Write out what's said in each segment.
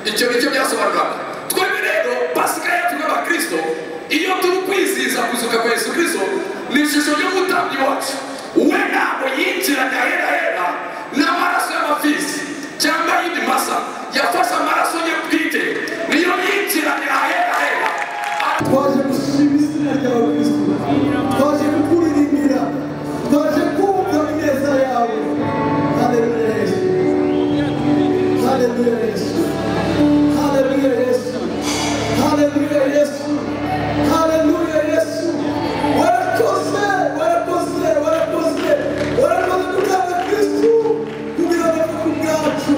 icyo nicyo byasobanuraga. Twebwe rero Pasika yacu nk'abakristo, iyo turi kwizihiza kuzuka kwa Yesu Kristo, ni ishusho y'umutambyi wacu. We ntabwo yinjiraga ahera n'amaraso y'amafisi cyangwa y'indi masa, yafashe amaraso ye bwite, niyo yinjiranye ahera. Twaje gushima izina ryawe Kristo, twaje kukuririmbira, twaje kumva ineza yawe. Haleluya Yesu, haleluya Yesu, haleluya Yesu, haleluya Yesu, haleluya Yesu. Warakoze, warakoze, warakoze, warakoze kutanga Kristo kugira ngo kubwacu.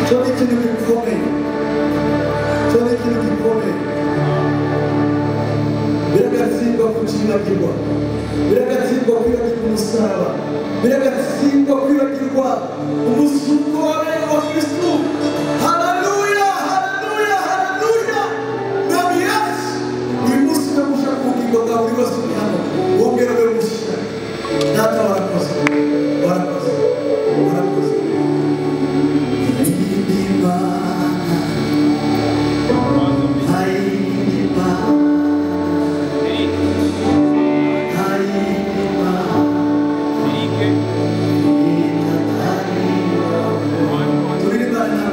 Cyo ni ikintu gikomeye, cyo ni ikintu gikomeye. Biragatsindwa kucibagirwa, biragatsindwa kwibagirwa umusaraba, biragatsindwa kwibagirwa umusuko wawe wa Kristo. Haleluya, haleluya, haleluya. Mwami Yesu, uyu munsi ndamusha ku bugingo bwawe buri wese uri hano, wongera ube mushya. Data warakoze, warakoze, warakoze. Turibana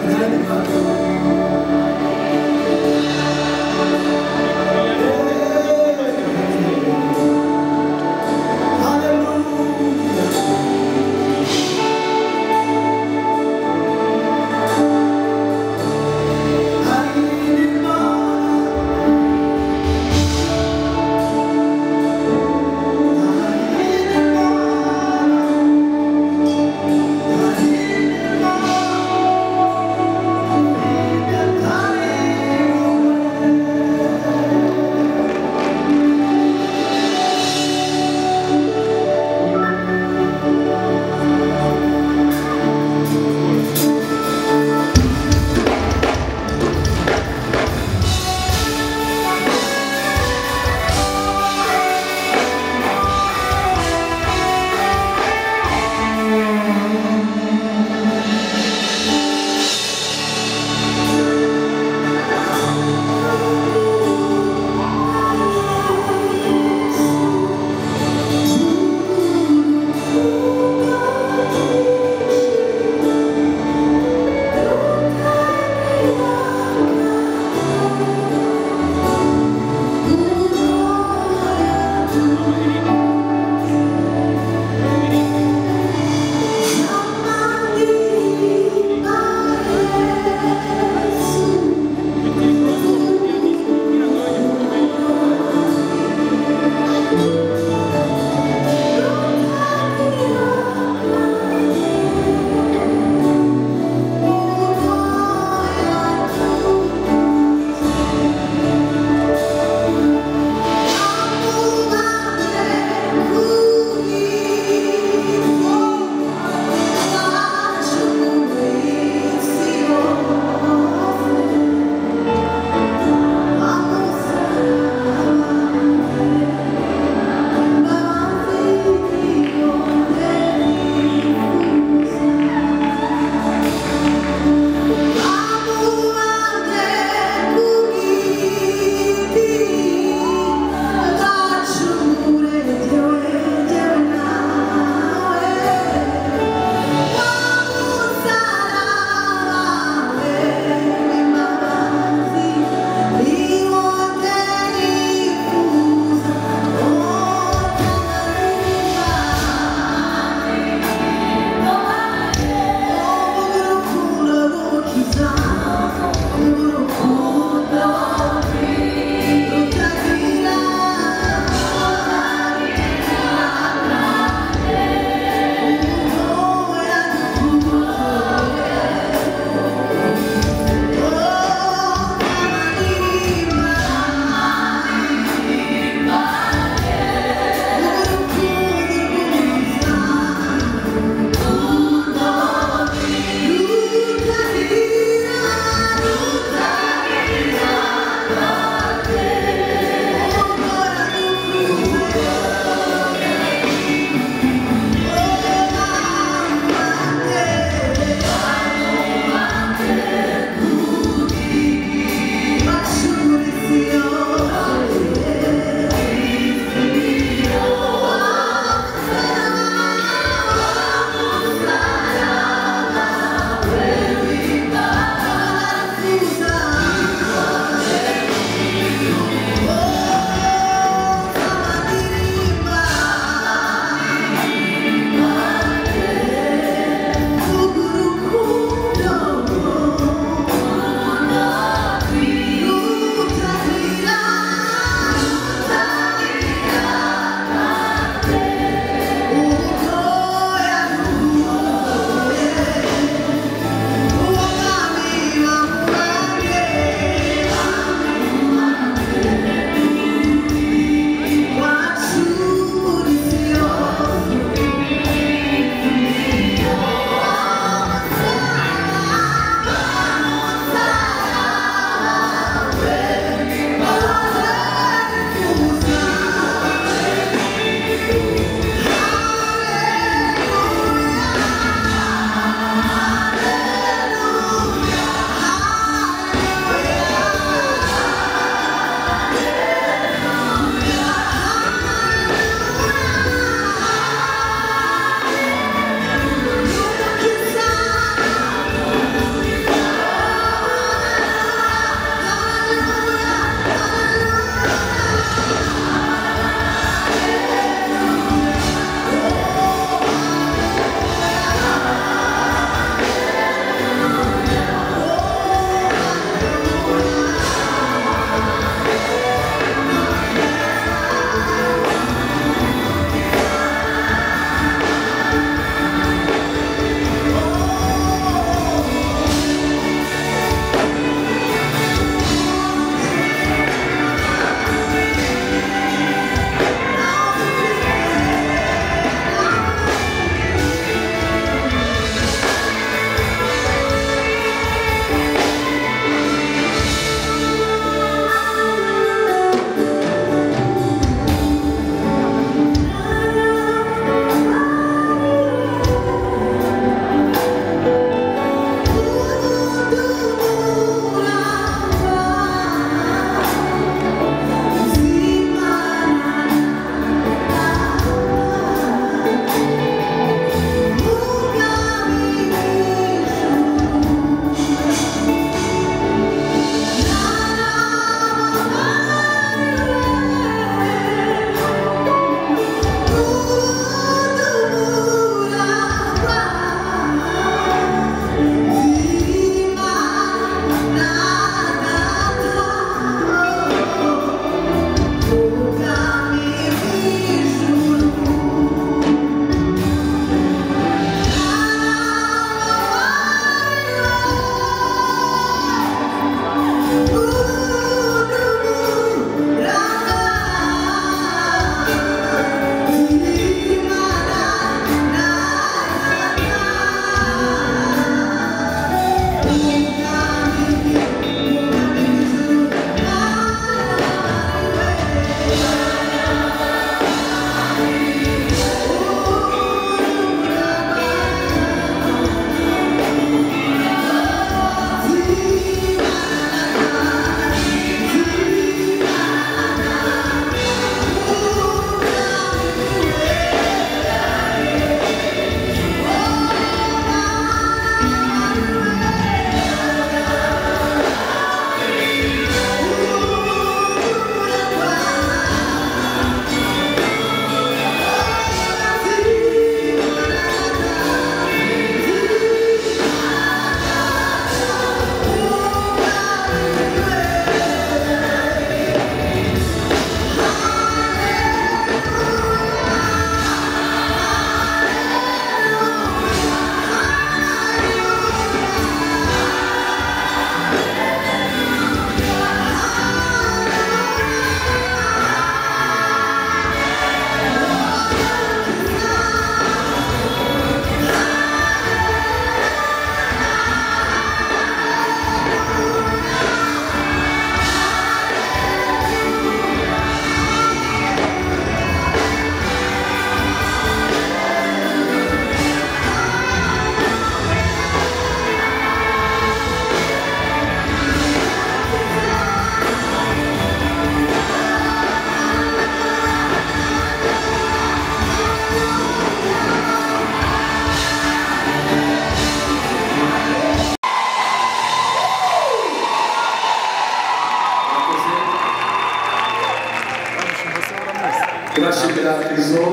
turashimira Kristo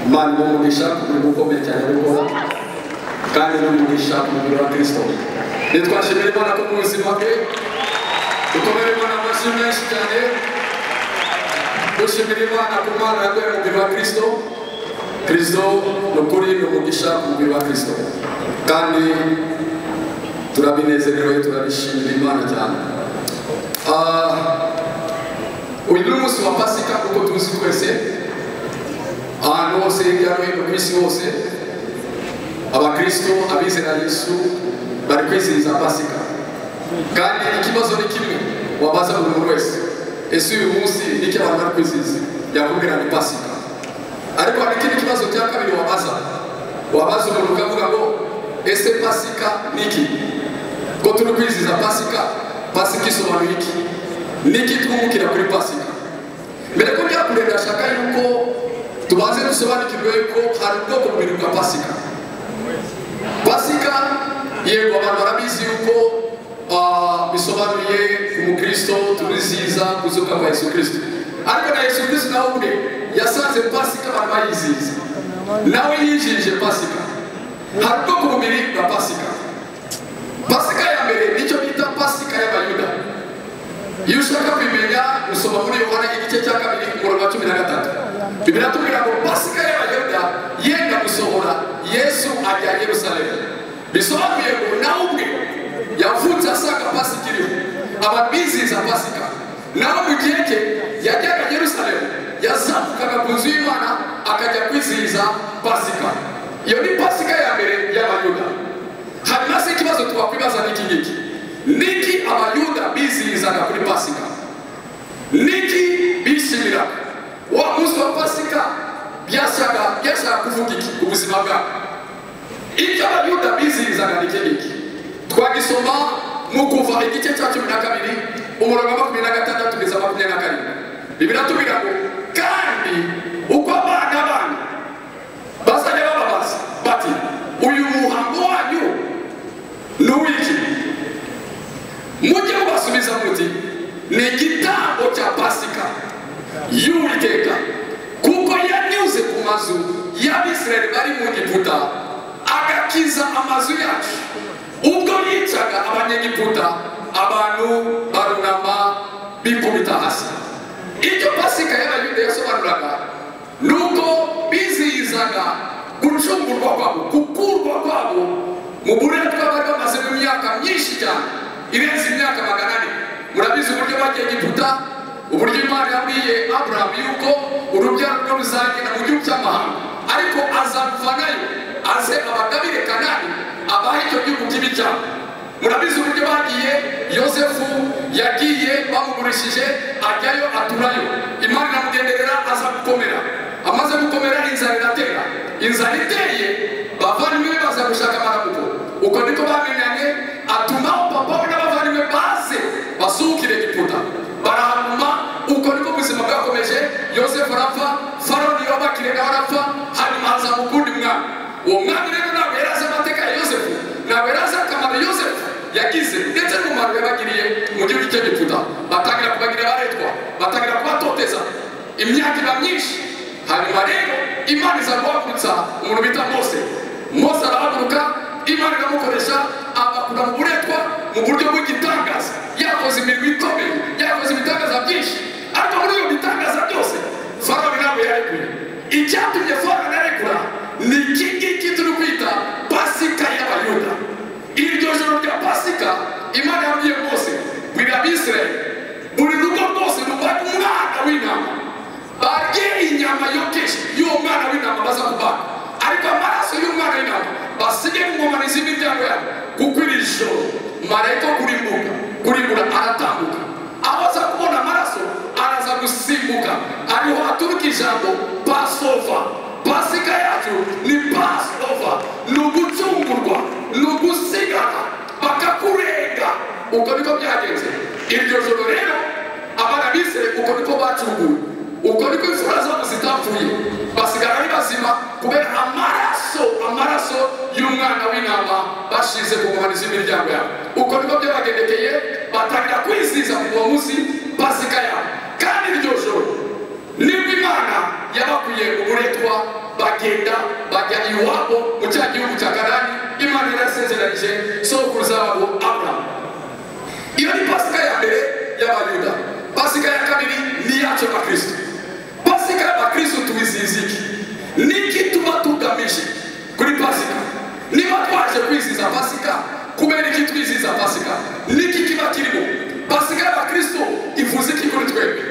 Imana umugisha kugukomeye cyane gukora kandi n'umugisha kumubiri wa Kristo. Nitwashimira Imana ko mu buzima bwe dukomere Imana amashyi menshi cyane. Dushimira Imana ku Mana yaduhaye umubiri wa Kristo. Kristo n'ukuri n'umugisha kumubiri wa Kristo kandi turabinezerewe turabishimira Imana cyane. Uyu ni umunsi wa Pasika kuko tuzi twese ahantu hose hirya no hino ku isi hose abakristo abizera Yesu bari kwizihiza Pasika kandi ikibazo ni kimwe wabaza buri muntu wese, ese uyu munsi ni iki abantu bari kwizihiza? Yakubwira ni Pasika. Ariko hari ikindi kibazo cya kabiri wabaza umuntu ukavuga ngo ese Pasika ni iki? Ko turi kwizihiza Pasika, Pasika isobanuye iki? Niki twungukira kuri Pasika? Mbere ko byakurenda shaka yuko tubanze dusobanukirwe ko hari ubwoko bubiri bwa Pasika. Pasika yego abantu barabizi yuko bisobanuye umukristo turizihiza kuzuka kwa Yesu Kristo. Ariko na Yesu Kristo nawe ubwe yasanze Pasika abantu bayizihiza, nawe yijije Pasika. Hari ubwoko bubiri bwa Pasika. Pasika ya mbere nicyo bita Pasika y'Abayuda. Iyo ushaka kubimenya usoma muri Yohana igice cya 2:13. Biblia tubwira ngo Pasika y'Abayuda yenda gusohora Yesu ajya Yerusalemu. Bisobanuye ngo nawe ubwe yavutse asanga Pasika iriho, abantu bizihiza Pasika. Nawe mu gihe cye yajyaga Yerusalemu, yazamukaga ku nzu y'Imana akajya kwizihiza Pasika. Iyo ni Pasika ya mbere y'Abayuda. Hanyuma se ikibazo twakwibaza n'iki ngiki: niki Abayuda bizihizaga kuri Pasika? Niki bishimiraga? Wa munsi wa Pasika byashaka kuvuga iki ku buzima bwabo? Icyo Abayuda bizihizaga n'iki ngiki twagisoma mu Kuva igice cya 12:26 kugeza 27. Biblia tubwira ngo kandi uko abana bazajya bababaza bati uyu muhango wanyu n'uwiki, mujye mubasubiza muti ni igitambo cya Pasika y'Uwiteka, kuko yanyuze ku mazu y'Abisirayeli bari mu Egiputa agakiza amazu yacu. Ubwo yicaga Abanyegiputa abantu barunama bikubita hasi. Icyo Pasika y'Abayuda yasobanuraga nuko bizihizaga gucungurwa kwabo, gukurwa kwabo mu buretwa bari bamaze mu myaka myinshi cyane irenze imyaka 400. Murabizi uburyo bagiye Egiputa, uburyo Imana yabwiye Abraham yuko urubyaro rwe ruzagenda mu gihugu cy'amahanga, ariko azavanayo aze abagabire Kanani abaha icyo gihugu kibi cyane. Murabizi uburyo bagiye Yosefu yagiye bamugurishije ajyayo aturayo, Imana iramugenderera aza gukomera. Amaze gukomera inzara iratera, inzara iteye bavandimwe baza gushaka amaramuko. Uko niko bamenyanye, atumaho papa we n'abavandimwe baze basukire Egiputa barahama. Uko niko ubuzima bwakomeje. Yosefu arapfa, Farawo yabakire nawe arapfa, hanyuma haza umukundi mwami. Uwo mwami rero ntabwo yari azi amateka ya Yosefu, ntabwo yari azi akamaro Yosefu yagize ndetse n'umumaro yabagiriye mu gihugu cy'Egiputa. Batangira kubagirira abaretwa, batangira kubatoteza imyaka iba myinshi. Hanyuma rero Imana iza guhagurutsa umuntu bita Mose. Mose arahaguruka, Imana iramukoresha abakura mu buretwa mu buryo bw'igitangaza. Yakoze imirimo ikomeye, yakoze ibitangaza byinshi. Ariko muri iyo bitangaza byose Farawo ntabwo yarekuye. Icyatumye Farawo arekura ni iki ngiki turi kwita Pasika y'Abayuda. Iryo joro rya Pasika Imana yabwiye Mose, bwira Abisirayeli buri rugo rwose rubaka umwana w'intama, barye inyama yokeje y'uwo mwana w'intama baza kubaga, ariko amaraso y'umwana w'intama basige mu ngoma z'imiryango yabo, kuko iri joro marayika kurimbura aratambuka. Aho aza kubona amaraso araza gusimbuka, ariho aturuka ijambo Passover. Pasika yacu ni Passover, ni ugucungurwa, ni ugusigara bakakurenga. Uko niko byagenze iryo joro rero abana b'Isirayeli, uko niko bacunguwe, uko niko imfura zabo zitapfuye, basigara ari bazima kubera amaraso y'umwana w'intama bashize ku ngoma z'imiryango yabo. Uko niko byabagendekeye, batangira kwizihiza uwo munsi Pasika yabo. Kandi iryo joro nibwo bavuye mu buretwa bagenda bajya iwabo mu cya gihugu cya Kanani Imana yarasezeranyije sokuruza wabo Abrahamu. Iyo ni Pasika ya mbere y'Abayuda. Pasika ya kabiri ni yacu Bakristo. Pasika y'Abakristo tubizihiza iki? Niki tuba tugamije kuri Pasika? Niba twaje kwizihiza Pasika, kubera iki twizihiza Pasika? Niki kiba kirimo? Pasika y'Abakristo ivuze iki kuri twebwe?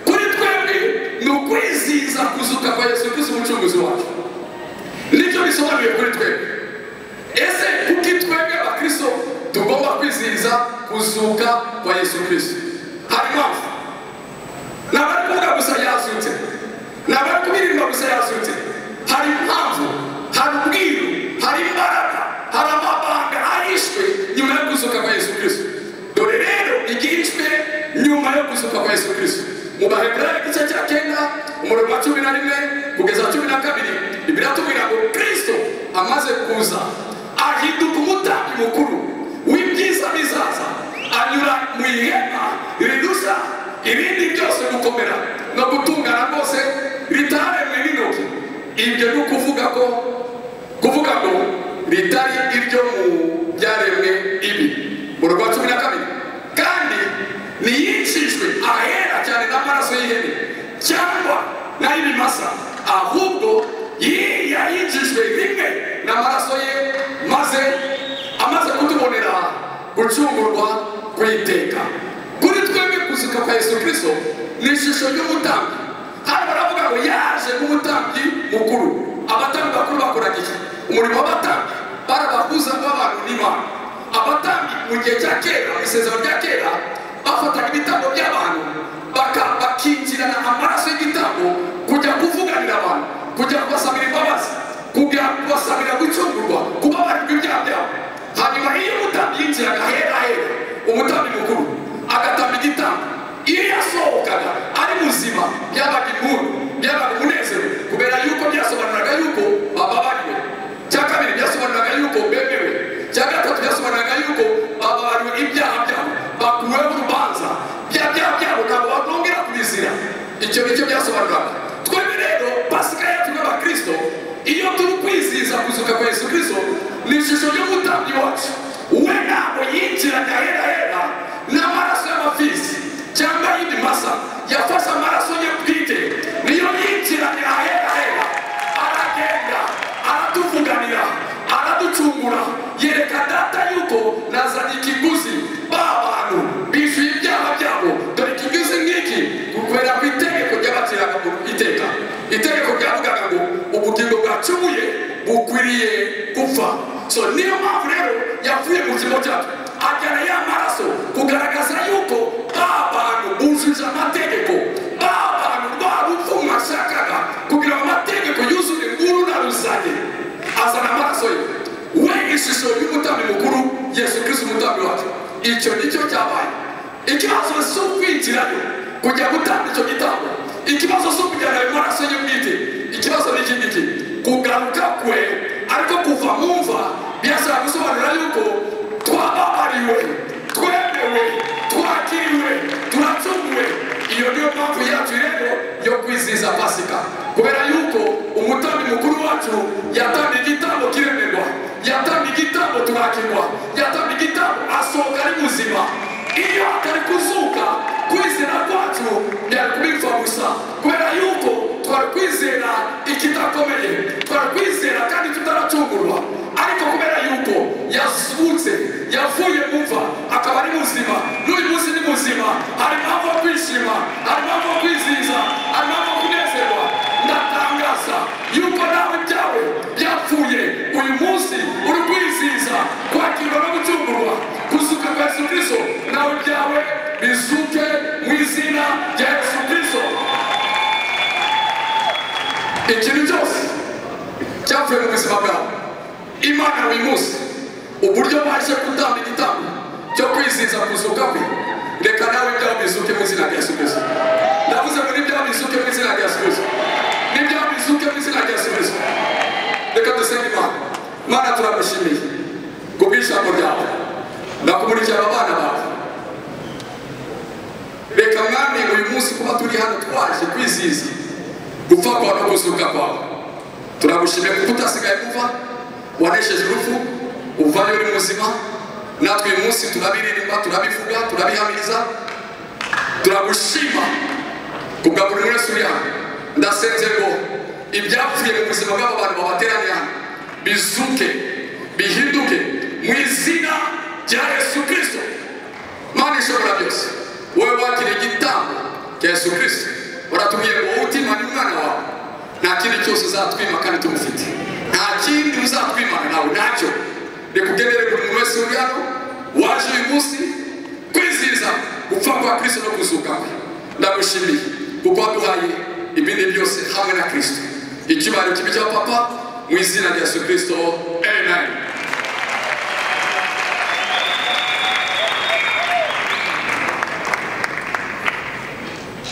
Kuri twebwe ni ukwizihiza kuzuka kwa Yesu Kristo umucunguzi wacu. Nicyo bisobanuye kuri twebwe. Ese kuki twebwe Abakristo tugomba kwizihiza kuzuka kwa Yesu Kristo? Hari mpamvu. Nabari kuvuga gusa yazutse, nabari kubirimba gusa yazutse. Hari mpamvu, hari ubwiru, hari imbaraga, hari amabanga ahishwe nyuma yo kuzuka kwa Yesu Kristo. Dore rero igihishwe nyuma yo kuzuka kwa Yesu Kristo. Mu Baheburayo igice cya 9 umurongo wa 11 kugeza 12 Bibiliya itubwira ngo Kristo amaze kuza ahinduka umutambyi mukuru w'ibyiza bizaza, anyura mu ihema rirusha ibindi byose gukomera no gutungana rwose ritaremwe n'intoki. Ibyo ni ukuvuga ngo ritari iryo mu byaremwe ibi. Umurongo wa 12 kandi ntiyicishwe ahera cyane n'amaraso y'ihene cyangwa n'ay'ibimasa, ahubwo yicishwe rimwe n'amaraso ye, maze amaze kutubonera gucungurwa kw'iteka. Kuri twebwe kuzuka kwa Yesu Kristo ni ishusho y'umutambyi. Hano baravuga ngo yaje nk'umutambyi mukuru. Abatambyi bakuru bakoraga iki? Umurimo w'abatambyi barabahuza n'abantu n'Imana. Abatambyi mu gihe cya kera, mu isezerano rya kera, bafataga ibitambo by'abantu bakinjirana amaraso y'igitambo kujya kuvuganira abantu, kujya kubasabira imbabazi, kujya kubasabira gucungurwa, kubabarirwa ibyaha byabo. Hanyuma iyo umutambyi yinjiraga ahera umutambyi mukuru agatamba igitambo, iyo yasohokaga ari muzima byabaga impundu, byabaga umunezero, kubera yuko byasobanuraga yuko bababariwe. Cya kabiri byasobanuraga yuko bemewe. Cya gatatu byasobanuraga yuko bababariwe ibyaha byabo, bakuweho urubanza, byaha byabo ntabwo bakongera kubizira. Icyo nicyo byasobanuraga. Twebwe rero Pasika yacu y'Abakristo, iyo turi kwizihiza kuzuka kwa Yesu Kristo, ni ishusho y'umutambyi wacu. We ntabwo yinjiranye ahera n'amaraso y'amafisi cyangwa y'ibimasa, yafashe amaraso ye bwite, niyo yinjiranye ahera, aragenda aratuvuganira, araducungura, yereka data yuko nazanye ikiguzi. Ba bantu bishyuye ibyaha byabo, dore ikiguzi ngiki gukorera ku itegeko ry'abaciraga iteka. Itegeko ryavugaga ngo ubugingo bwacumuye bukwiriye gupfa. So niyo mpamvu rero yavuye mu kigo cyacu ajyana ya maraso kugaragaza yuko ba bantu bujuje amategeko, ba bantu rwa rupfu mwashakaga kugira ngo amategeko yuzuye nguru na ruzanye, azana amaraso ye. We ishusho y'umutambyi mukuru Yesu Kristo umutambyi wacu. Icyo nicyo cyabaye. Ikibazo si ukwinjirayo kujya gutanga icyo gitambo, ikibazo si ukujyana ayo maraso ye bwite. Ikibazo ni iki kugaruka kwe, ariko kuva mu mva byashaka gusobanura yuko twababariwe, twemewe, twakiriwe, turacunguwe. Iyo niyo mpamvu yacu rero yo kwizihiza Pasika, kubera yuko umutambyi mukuru wacu yatambye igitambo kiremerwa, yatambye igitambo turakirwa, yatambye igitambo asohoka ari muzima. Iyo atari kuzuka, kwizera kwacu byari kubipfa gusa, kubera yuko twari kwizera ikidakomeye, twari kwizera kandi tutaracungurwa. Ariko kubera yuko yazutse, yavuye mu mva, akaba ari muzima, n'uyu munsi ni muzima, hari impamvu yo kwishima, hari impamvu yo kwizihiza, hari impamvu yo kunezerwa. Ndatangaza yuko nawe byawe byapfuye, uyu munsi uri kwizihiza kwakirwa no gucungurwa, kuzuka kwa Yesu Kristo. Nawe byawe bizuke mu izina rya Yesu Kristo. Ikintu cyose cyapfuye mu buzima bwawe, Imana uyu munsi uburyo baje gutamba igitambo cyo kwizihiza kuzuka kwe, reka nawe byawe bizuke mu izina rya Yesu Kristo. Ndavuze ngo n'ibyawe bizuke mu izina rya Yesu Kristo, n'ibyawe bizuke mu izina rya Yesu Kristo. Reka dusenge Imana. Mana, turagushimiye kubw'ijambo ryawe nakumurikira abana bawe. Reka mwami uyu munsi kuba turi hano twaje kwizihiza gupfa kwawe no kuzuka kwawe. Turagushimiye kuko utasigaye kuva, wanesheje urupfu, uvayo uri muzima. Natwe uyu munsi turabiririmba, turabivuga, turabihamiriza. Turagushima kubwa buri wese uri hano. Ndasenze ngo ibyapfuye mu buzima bw'abo bantu babateraniye hano bizuke, bihinduke mu izina rya Yesu Kristo. Mana ishobora byose, wowe wakiriye igitambo cya Yesu Kristo, waratubwiye ngo utimana umwana wawe nta kindi cyose uzatwima kandi tumufite. Nta kindi uzatwimana nawe ntacyo. Reka ugenere buri wese uri hano waje uyu munsi kwizihiza gupfa kwa Kristo no kuzuka kwe. Ndagushimiye kuko waduhaye ibindi byose hamwe na Kristo. Icyubahiro kibe cya Papa mu izina rya Yesu Kristo. Amen.